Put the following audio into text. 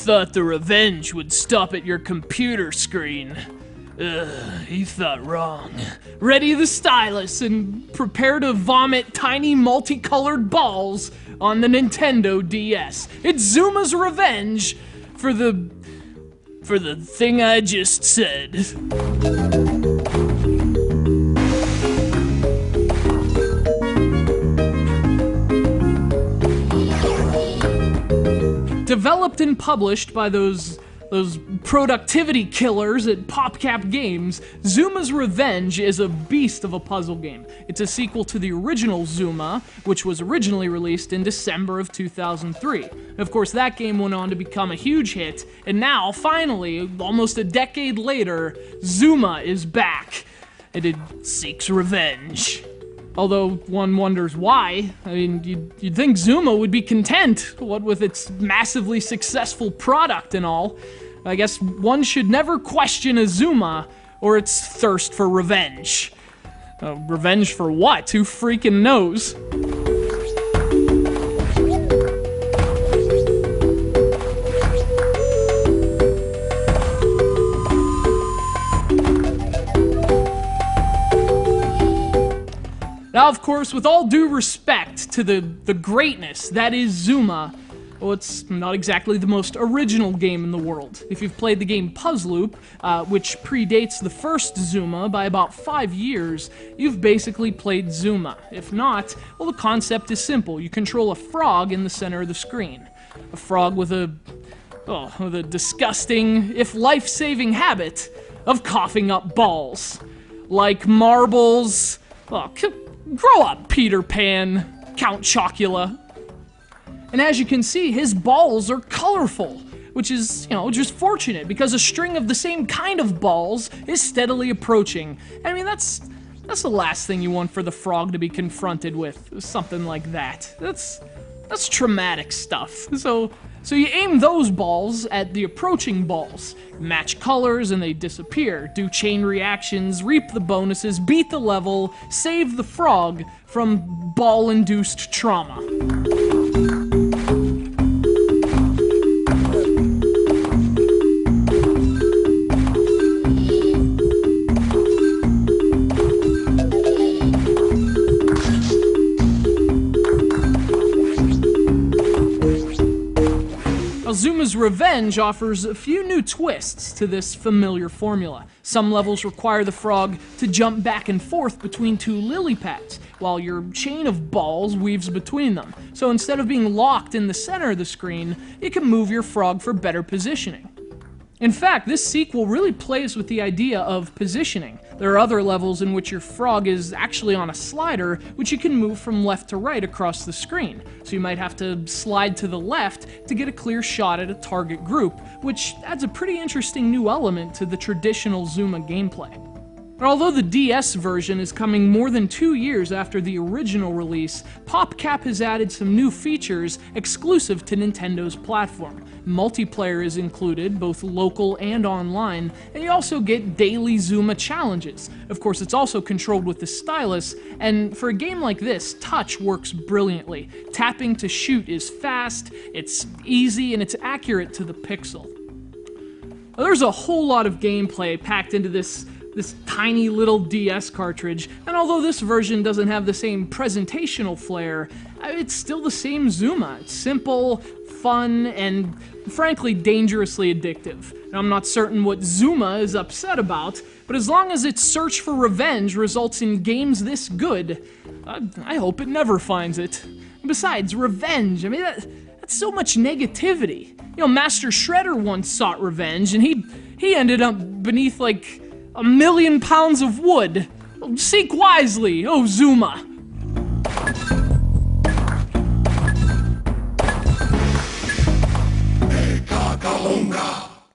thought the revenge would stop at your computer screen. You thought wrong. Ready the stylus and prepare to vomit tiny multicolored balls on the Nintendo DS. It's Zuma's revenge for the thing I just said. Developed and published by those productivity killers at PopCap Games, Zuma's Revenge is a beast of a puzzle game. It's a sequel to the original Zuma, which was originally released in December of 2003. Of course, that game went on to become a huge hit, and now, finally, almost a decade later, Zuma is back, and it seeks revenge. Although one wonders why. I mean, you'd think Zuma would be content, what with its massively successful product and all. I guess one should never question a Zuma or its thirst for revenge. Revenge for what? Who freaking knows? Now, of course, with all due respect to the greatness that is Zuma, well, it's not exactly the most original game in the world. If you've played the game Puzzloop, which predates the first Zuma by about 5 years, you've basically played Zuma. If not, well, the concept is simple. You control a frog in the center of the screen. A frog with a disgusting, if life-saving habit of coughing up balls. Like marbles. Oh, grow up, Peter Pan, Count Chocula. And as you can see, his balls are colorful, which is, just fortunate, because a string of the same kind of balls is steadily approaching. I mean, that's the last thing you want for the frog to be confronted with, something like that. That's traumatic stuff. So you aim those balls at the approaching balls, match colors and they disappear, do chain reactions, reap the bonuses, beat the level, save the frog from ball-induced trauma. Zuma's Revenge offers a few new twists to this familiar formula. Some levels require the frog to jump back and forth between two lily pads, while your chain of balls weaves between them. So instead of being locked in the center of the screen, you can move your frog for better positioning. In fact, this sequel really plays with the idea of positioning. There are other levels in which your frog is actually on a slider, which you can move from left to right across the screen. So you might have to slide to the left to get a clear shot at a target group, which adds a pretty interesting new element to the traditional Zuma gameplay. But although the DS version is coming more than 2 years after the original release, PopCap has added some new features exclusive to Nintendo's platform. Multiplayer is included, both local and online, and you also get daily Zuma challenges. Of course, it's also controlled with the stylus, and for a game like this, touch works brilliantly. Tapping to shoot is fast, it's easy, and it's accurate to the pixel. Now, there's a whole lot of gameplay packed into this tiny little DS cartridge, and although this version doesn't have the same presentational flair, it's still the same Zuma. It's simple, fun, and frankly dangerously addictive. Now, I'm not certain what Zuma is upset about, but as long as its search for revenge results in games this good, I hope it never finds it. Besides, revenge, I mean, that's so much negativity. Master Shredder once sought revenge, and he ended up beneath, like, 1,000,000 pounds of wood. Seek wisely, oh Zuma.